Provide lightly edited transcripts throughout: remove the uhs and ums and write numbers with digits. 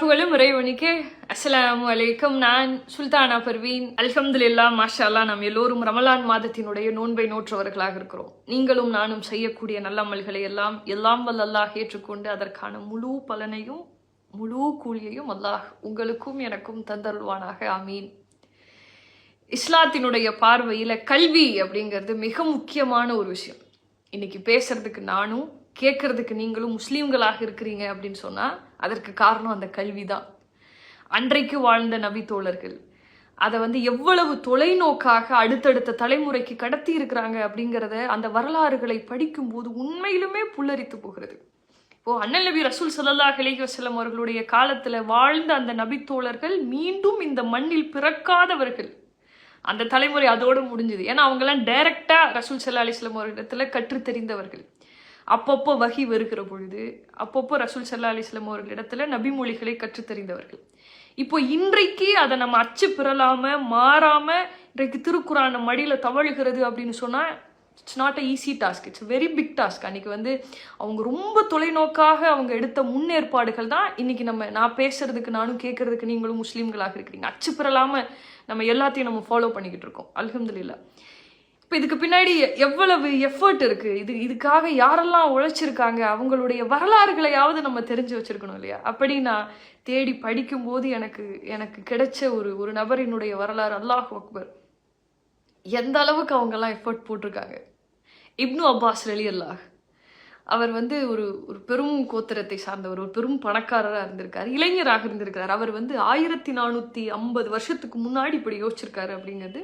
புகழும் இறைவனுக்கே. அஸ்ஸலாமு அலைக்கும். நான் சுல்தானா பர்வீன். அல்ஹம்துலில்லாஹ், மாஷா அல்லாஹ். நாம் எல்லோரும் ரமலான் மாதத்தினுடைய நோன்பை நோற்றவர்களாக இருக்கிறோம். நீங்களும் நானும் செய்யக்கூடிய நல்ல அமல்களை எல்லாம் வல்ல அல்லாஹ் ஏற்றுக்கொண்டு அதற்கான முழு பலனையும் முழு கூலியையும் அல்லாஹ் உங்களுக்கும் எனக்கும் தந்தருள்வானாக. ஆமீன். இஸ்லாத்தினுடைய பார்வையில கல்வி அப்படிங்கிறது மிக முக்கியமான ஒரு விஷயம். இன்னைக்கு பேசுறதுக்கு நானும் கேட்கறதுக்கு நீங்களும் முஸ்லீம்களாக இருக்கிறீங்க அப்படின்னு சொன்னா அதற்கு காரணம் அந்த கல்வி தான். அன்றைக்கு வாழ்ந்த நபி தோழர்கள் அதை எவ்வளவு தொலைநோக்காக அடுத்தடுத்த தலைமுறைக்கு கடத்தி இருக்கிறாங்க அப்படிங்கிறத அந்த வரலாறுகளை படிக்கும் போது உண்மையிலுமே புல்லரித்து போகிறது. இப்போ அண்ணல் நபி ரசூல் ஸல்லல்லாஹு அலைஹி வஸல்லம் அவர்களுடைய காலத்துல வாழ்ந்த அந்த நபி தோழர்கள் மீண்டும் இந்த மண்ணில் பிறக்காதவர்கள். அந்த தலைமுறை அதோடு முடிஞ்சது. ஏன்னா அவங்கெல்லாம் டைரக்டா ரசூல் ஸல்லல்லாஹு அலைஹி வஸல்லம் அவர்களிடத்துல கற்று தெரிந்தவர்கள். அப்பப்போ வகி வருகிற பொழுது அப்பப்போ ரசூல் ஸல்லல்லாஹு அலைஹி வஸல்லம் அவர்களிடத்துல நபிமொழிகளை கற்று தெரிந்தவர்கள். இப்போ இன்றைக்கு அதை நம்ம அச்சு பெறலாம மாறாம இன்றைக்கு திருக்குறான் மடியில தவழுகிறது அப்படின்னு சொன்னா it's not a easy task, it's very big task. அன்னைக்கு அவங்க ரொம்ப தொலைநோக்காக அவங்க எடுத்த முன்னேற்பாடுகள் தான் இன்னைக்கு நான் பேசுறதுக்கு நானும் கேட்கறதுக்கு நீங்களும் முஸ்லீம்களாக இருக்கிறீங்க. அச்சு பெறலாம நம்ம எல்லாத்தையும் நம்ம ஃபாலோ பண்ணிக்கிட்டு இருக்கோம். அல்ஹம்துலில்லாஹ். இப்போ இதுக்கு பின்னாடி எவ்வளவு எஃபர்ட் இருக்கு, இதுக்காக யாரெல்லாம் உழைச்சிருக்காங்க, அவங்களுடைய வரலாறுகளையாவது நம்ம தெரிஞ்சு வச்சிருக்கணும் இல்லையா? அப்படி நான் தேடி படிக்கும்போது எனக்கு கிடைச்ச ஒரு நபரினுடைய வரலாறு, அல்லாஹ் அக்பர், எந்த அளவுக்கு அவங்கெல்லாம் எஃபர்ட் போட்டிருக்காங்க. இப்னு அப்பாஸ் ரலியல்லாஹ் அவர் ஒரு பெரும் கோத்திரத்தை சார்ந்தவர், ஒரு பெரும் பணக்காரராக இருந்திருக்காரு, இளைஞராக இருந்திருக்கிறார். அவர் 1450 வருஷத்துக்கு முன்னாடி இப்படி யோசிச்சிருக்காரு அப்படிங்கிறது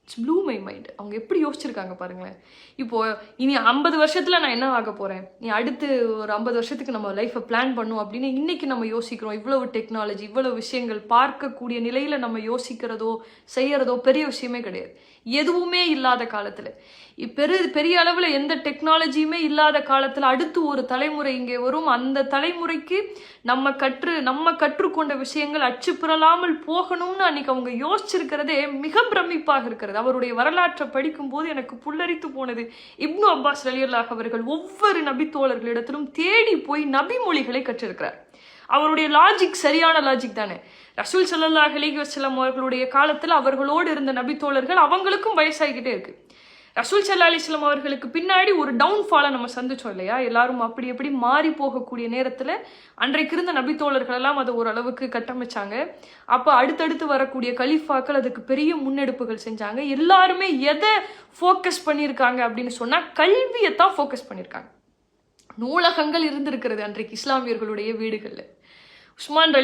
இட்ஸ் ப்ளூ மை மைண்ட். அவங்க எப்படி யோசிச்சிருக்காங்க பாருங்களேன். இப்போ இனி 50 வருஷத்துல நான் என்ன ஆக போறேன், நீ அடுத்து ஒரு 50 வருஷத்துக்கு நம்ம லைஃப்பை பிளான் பண்ணும் அப்படின்னு இன்னைக்கு நம்ம யோசிக்கிறோம். இவ்வளவு டெக்னாலஜி, இவ்வளவு விஷயங்கள் பார்க்கக்கூடிய நிலையில நம்ம யோசிக்கிறதோ செய்யறதோ பெரிய விஷயமே கிடையாது. எதுவுமே இல்லாத காலத்துல, பெரிய அளவுல எந்த டெக்னாலஜியுமே இல்லாத காலத்துல அடுத்து ஒரு தலைமுறை இங்கே வரும். அந்த தலைமுறைக்கு நம்ம கற்றுக்கொண்ட விஷயங்கள் அச்சு பெறலாமல் போகணும்னு அன்னைக்கு அவங்க யோசிச்சிருக்கிறதே மிக பிரமிப்பாக இருக்கிறது. அவருடைய வரலாற்றை படிக்கும் போது எனக்கு புல்லரித்து போனது. இப்னு அப்பாஸ் ரலியல்லாஹு அவர்கள் ஒவ்வொரு நபி தோழர்களிடத்திலும் தேடி போய் நபி மொழிகளை கற்றிருக்கிறார். அவருடைய லாஜிக் சரியான லாஜிக் தானே. ரசூல் ஸல்லல்லாஹு அலைஹி வஸல்லம் அவர்களுடைய காலத்துல அவர்களோடு இருந்த நபி தோழர்கள் அவங்களுக்கும் வயசாகிக்கிட்டே இருக்கு. ரசூல் ஸல்லல்லாஹு அலைஹி வஸல்லம் அவர்களுக்கு பின்னாடி ஒரு டவுன்ஃபாலை நம்ம சந்திச்சோம் இல்லையா? எல்லாரும் அப்படி மாறி போகக்கூடிய நேரத்துல அன்றைக்கு இருந்த நபி தோழர்கள் எல்லாம் அதை ஓரளவுக்கு கட்டமைச்சாங்க. அப்ப அடுத்தடுத்து வரக்கூடிய கலீஃபாக்கள் அதுக்கு பெரிய முன்னெடுப்புகள் செஞ்சாங்க. எல்லாருமே எதை ஃபோக்கஸ் பண்ணியிருக்காங்க அப்படின்னு சொன்னா கல்வியைத்தான் ஃபோக்கஸ் பண்ணியிருக்காங்க. நூலகங்கள் இருந்திருக்கிறது அன்றைக்கு இஸ்லாமியர்களுடைய வீடுகள்ல. உஸ்மான்